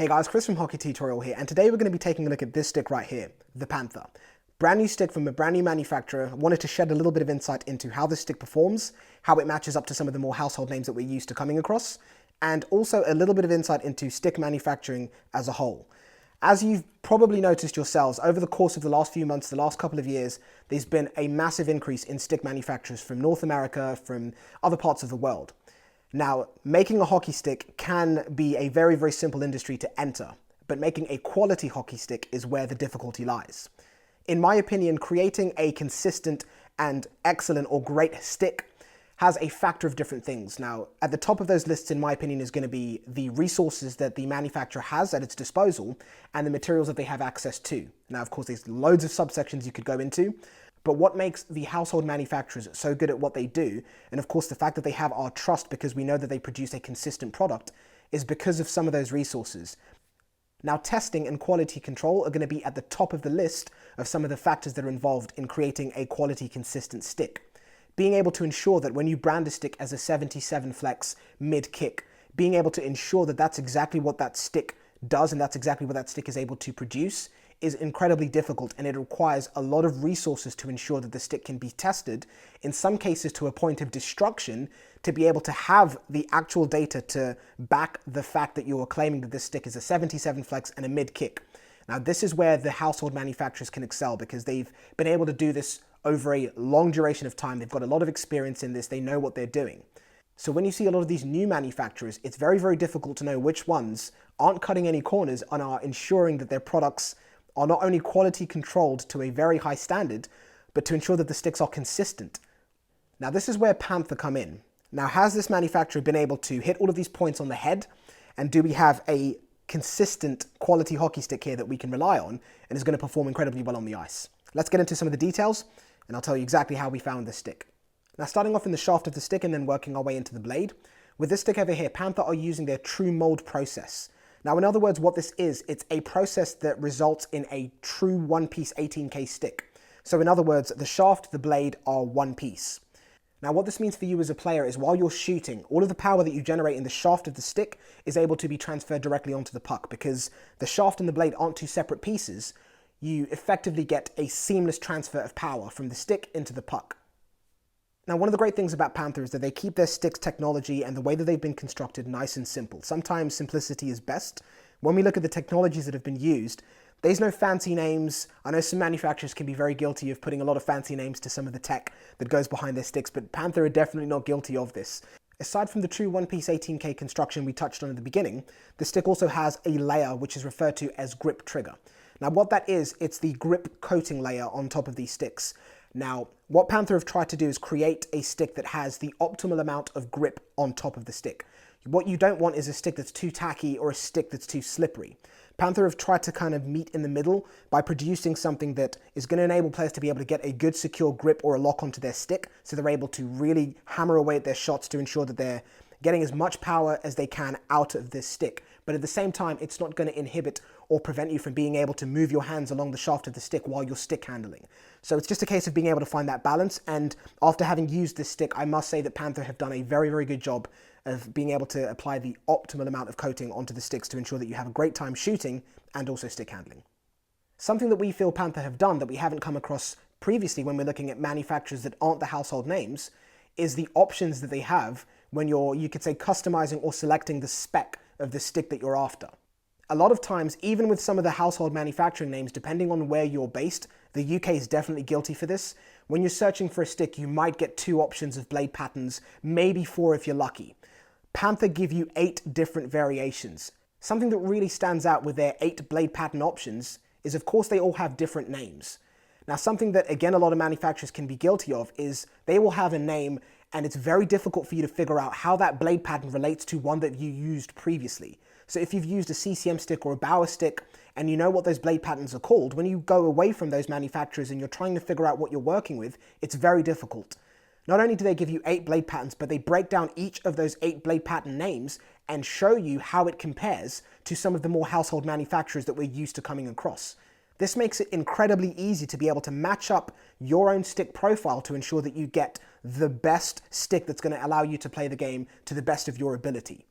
Hey guys, Chris from Hockey Tutorial here, and today we're going to be taking a look at this stick right here, the Panther. Brand new stick from a brand new manufacturer. I wanted to shed a little bit of insight into how this stick performs, how it matches up to some of the more household names that we're used to coming across, and also a little bit of insight into stick manufacturing as a whole. As you've probably noticed yourselves, over the course of the last few months, the last couple of years, there's been a massive increase in stick manufacturers from North America, from other parts of the world. Now, making a hockey stick can be a very, very simple industry to enter, but making a quality hockey stick is where the difficulty lies. In my opinion, creating a consistent and excellent or great stick has a factor of different things. Now, at the top of those lists, in my opinion, is going to be the resources that the manufacturer has at its disposal and the materials that they have access to. Now, of course, there's loads of subsections you could go into, but what makes the household manufacturers so good at what they do, and of course the fact that they have our trust because we know that they produce a consistent product, is because of some of those resources. Now, testing and quality control are going to be at the top of the list of some of the factors that are involved in creating a quality, consistent stick. Being able to ensure that when you brand a stick as a 77 flex mid-kick, being able to ensure that that's exactly what that stick does and that's exactly what that stick is able to produce is incredibly difficult, and it requires a lot of resources to ensure that the stick can be tested, in some cases to a point of destruction, to be able to have the actual data to back the fact that you are claiming that this stick is a 77 flex and a mid kick. Now, this is where the household manufacturers can excel because they've been able to do this over a long duration of time. They've got a lot of experience in this. They know what they're doing. So when you see a lot of these new manufacturers, it's very, very difficult to know which ones aren't cutting any corners and are ensuring that their products are not only quality controlled to a very high standard, but to ensure that the sticks are consistent. Now, this is where Panther come in. Now, has this manufacturer been able to hit all of these points on the head? And do we have a consistent quality hockey stick here that we can rely on and is going to perform incredibly well on the ice? Let's get into some of the details and I'll tell you exactly how we found this stick. Now, starting off in the shaft of the stick and then working our way into the blade. With this stick over here, Panther are using their true mold process. Now, in other words, what this is, it's a process that results in a true one-piece 18K stick. So in other words, the shaft, the blade are one piece. Now, what this means for you as a player is while you're shooting, all of the power that you generate in the shaft of the stick is able to be transferred directly onto the puck because the shaft and the blade aren't two separate pieces. You effectively get a seamless transfer of power from the stick into the puck. Now, one of the great things about Panther is that they keep their stick's technology and the way that they've been constructed nice and simple. Sometimes simplicity is best. When we look at the technologies that have been used, there's no fancy names. I know some manufacturers can be very guilty of putting a lot of fancy names to some of the tech that goes behind their sticks, but Panther are definitely not guilty of this. Aside from the true one-piece 18K construction we touched on at the beginning, the stick also has a layer which is referred to as grip trigger. Now, what that is, it's the grip coating layer on top of these sticks. Now, what Panther have tried to do is create a stick that has the optimal amount of grip on top of the stick. What you don't want is a stick that's too tacky or a stick that's too slippery. Panther have tried to kind of meet in the middle by producing something that is going to enable players to be able to get a good secure grip or a lock onto their stick, so they're able to really hammer away at their shots to ensure that they're getting as much power as they can out of this stick. But at the same time, it's not going to inhibit or prevent you from being able to move your hands along the shaft of the stick while you're stick handling. So it's just a case of being able to find that balance. And after having used this stick, I must say that Panther have done a very, very good job of being able to apply the optimal amount of coating onto the sticks to ensure that you have a great time shooting and also stick handling. Something that we feel Panther have done that we haven't come across previously when we're looking at manufacturers that aren't the household names is the options that they have when you're, you could say, customizing or selecting the spec of the stick that you're after. A lot of times, even with some of the household manufacturing names, depending on where you're based, the UK is definitely guilty for this. When you're searching for a stick, you might get 2 options of blade patterns, maybe 4 if you're lucky. Panther give you 8 different variations. Something that really stands out with their 8 blade pattern options is, of course, they all have different names. Now, something that, again, a lot of manufacturers can be guilty of is they will have a name and it's very difficult for you to figure out how that blade pattern relates to one that you used previously. So if you've used a CCM stick or a Bauer stick and you know what those blade patterns are called, when you go away from those manufacturers and you're trying to figure out what you're working with, it's very difficult. Not only do they give you 8 blade patterns, but they break down each of those 8 blade pattern names and show you how it compares to some of the more household manufacturers that we're used to coming across. This makes it incredibly easy to be able to match up your own stick profile to ensure that you get the best stick that's going to allow you to play the game to the best of your ability.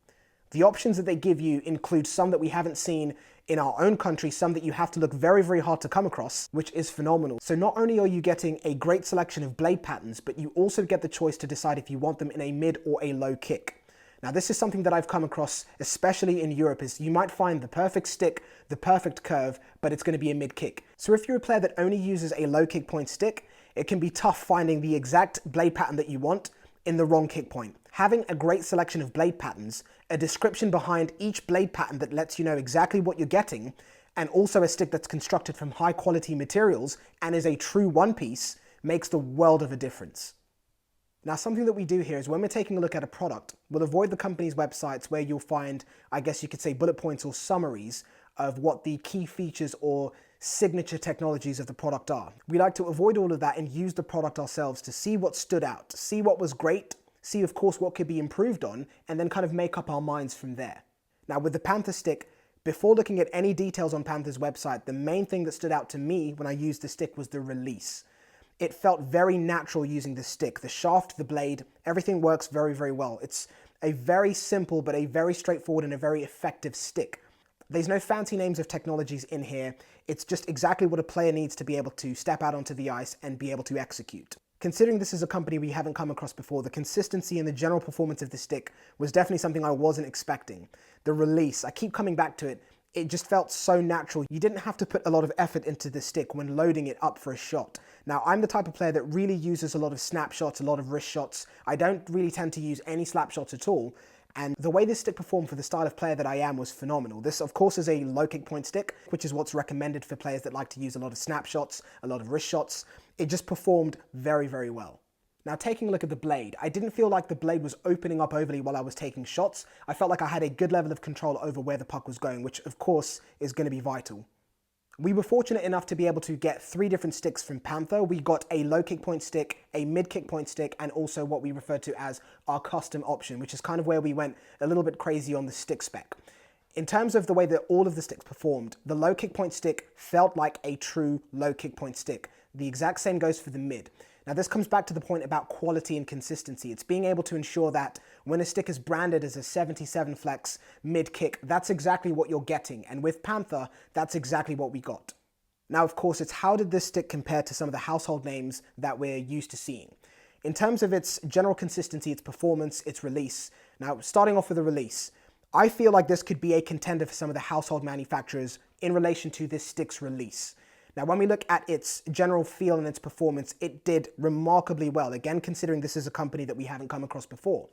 The options that they give you include some that we haven't seen in our own country, some that you have to look very, very hard to come across, which is phenomenal. So not only are you getting a great selection of blade patterns, but you also get the choice to decide if you want them in a mid or a low kick. Now this is something that I've come across, especially in Europe, is you might find the perfect stick, the perfect curve, but it's going to be a mid kick. So if you're a player that only uses a low kick point stick, it can be tough finding the exact blade pattern that you want in the wrong kick point. Having a great selection of blade patterns, a description behind each blade pattern that lets you know exactly what you're getting, and also a stick that's constructed from high quality materials and is a true one piece makes the world of a difference. Now, something that we do here is when we're taking a look at a product, we'll avoid the company's websites where you'll find, I guess you could say, bullet points or summaries of what the key features or signature technologies of the product are. We like to avoid all of that and use the product ourselves to see what stood out, see what was great, see of course what could be improved on, and then kind of make up our minds from there. Now with the Panther stick, before looking at any details on Panther's website, the main thing that stood out to me when I used the stick was the release. It felt very natural using the stick. The shaft, the blade, everything works very, very well. It's a very simple but a very straightforward and a very effective stick. There's no fancy names of technologies in here. It's just exactly what a player needs to be able to step out onto the ice and be able to execute. Considering this is a company we haven't come across before, the consistency and the general performance of the stick was definitely something I wasn't expecting. The release, I keep coming back to it, it just felt so natural. You didn't have to put a lot of effort into the stick when loading it up for a shot. Now, I'm the type of player that really uses a lot of snap shots, a lot of wrist shots. I don't really tend to use any slap shots at all. And the way this stick performed for the style of player that I am was phenomenal. This, of course, is a low kick point stick, which is what's recommended for players that like to use a lot of snap shots, a lot of wrist shots. It just performed very, very well. Now, taking a look at the blade, I didn't feel like the blade was opening up overly while I was taking shots. I felt like I had a good level of control over where the puck was going, which of course is going to be vital. We were fortunate enough to be able to get 3 different sticks from Panther. We got a low kick point stick, a mid kick point stick, and also what we refer to as our custom option, which is kind of where we went a little bit crazy on the stick spec. In terms of the way that all of the sticks performed, the low kick point stick felt like a true low kick point stick. The exact same goes for the mid. Now this comes back to the point about quality and consistency. It's being able to ensure that when a stick is branded as a 77 flex mid kick, that's exactly what you're getting. And with Panther, that's exactly what we got. Now, of course, it's how did this stick compare to some of the household names that we're used to seeing? In terms of its general consistency, its performance, its release. Now, starting off with the release, I feel like this could be a contender for some of the household manufacturers in relation to this stick's release. Now, when we look at its general feel and its performance, it did remarkably well, again, considering this is a company that we haven't come across before.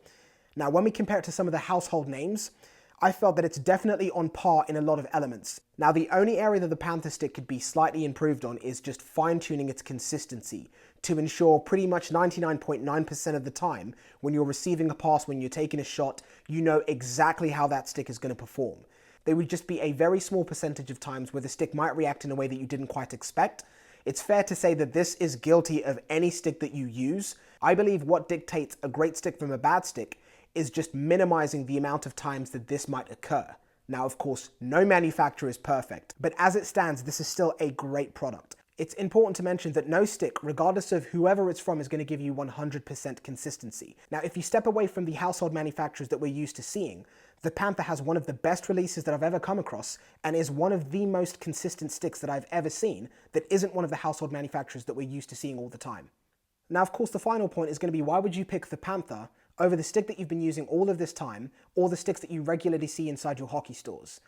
Now, when we compare it to some of the household names, I felt that it's definitely on par in a lot of elements. Now, the only area that the Panther stick could be slightly improved on is just fine-tuning its consistency to ensure pretty much 99.9% of the time when you're receiving a pass, when you're taking a shot, you know exactly how that stick is going to perform. There would just be a very small percentage of times where the stick might react in a way that you didn't quite expect. It's fair to say that this is guilty of any stick that you use. I believe what dictates a great stick from a bad stick is just minimizing the amount of times that this might occur. Now, of course, no manufacturer is perfect, but as it stands, this is still a great product. It's important to mention that no stick, regardless of whoever it's from, is going to give you 100% consistency. Now, if you step away from the household manufacturers that we're used to seeing, the Panther has one of the best releases that I've ever come across and is one of the most consistent sticks that I've ever seen that isn't one of the household manufacturers that we're used to seeing all the time. Now, of course, the final point is going to be, why would you pick the Panther over the stick that you've been using all of this time or the sticks that you regularly see inside your hockey stores?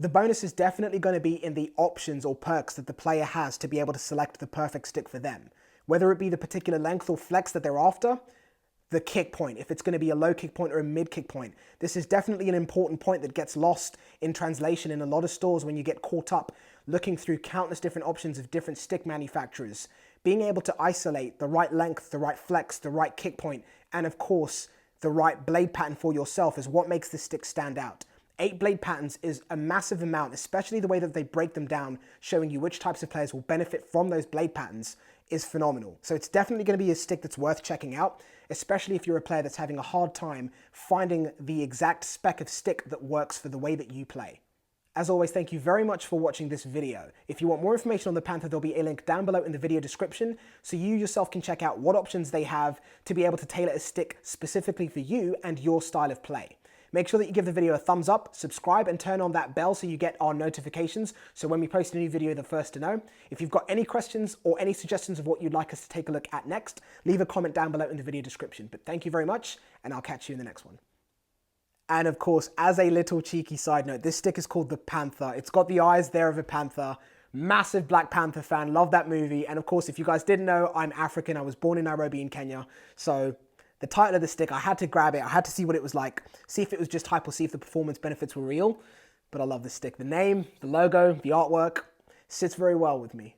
The bonus is definitely going to be in the options or perks that the player has to be able to select the perfect stick for them. Whether it be the particular length or flex that they're after, the kick point, if it's going to be a low kick point or a mid kick point. This is definitely an important point that gets lost in translation in a lot of stores when you get caught up looking through countless different options of different stick manufacturers. Being able to isolate the right length, the right flex, the right kick point, and of course, the right blade pattern for yourself is what makes this stick stand out. 8 blade patterns is a massive amount, especially the way that they break them down, showing you which types of players will benefit from those blade patterns is phenomenal. So it's definitely going to be a stick that's worth checking out, especially if you're a player that's having a hard time finding the exact spec of stick that works for the way that you play. As always, thank you very much for watching this video. If you want more information on the Panther, there'll be a link down below in the video description so you yourself can check out what options they have to be able to tailor a stick specifically for you and your style of play. Make sure that you give the video a thumbs up, subscribe, and turn on that bell so you get our notifications. So when we post a new video, you're the first to know. If you've got any questions or any suggestions of what you'd like us to take a look at next, leave a comment down below in the video description. But thank you very much, and I'll catch you in the next one. And of course, as a little cheeky side note, this stick is called the Panther. It's got the eyes there of a panther. Massive Black Panther fan, love that movie. And of course, if you guys didn't know, I'm African. I was born in Nairobi in Kenya. So the title of the stick, I had to grab it. I had to see what it was like, see if it was just hype or see if the performance benefits were real. But I love this stick. The name, the logo, the artwork sits very well with me.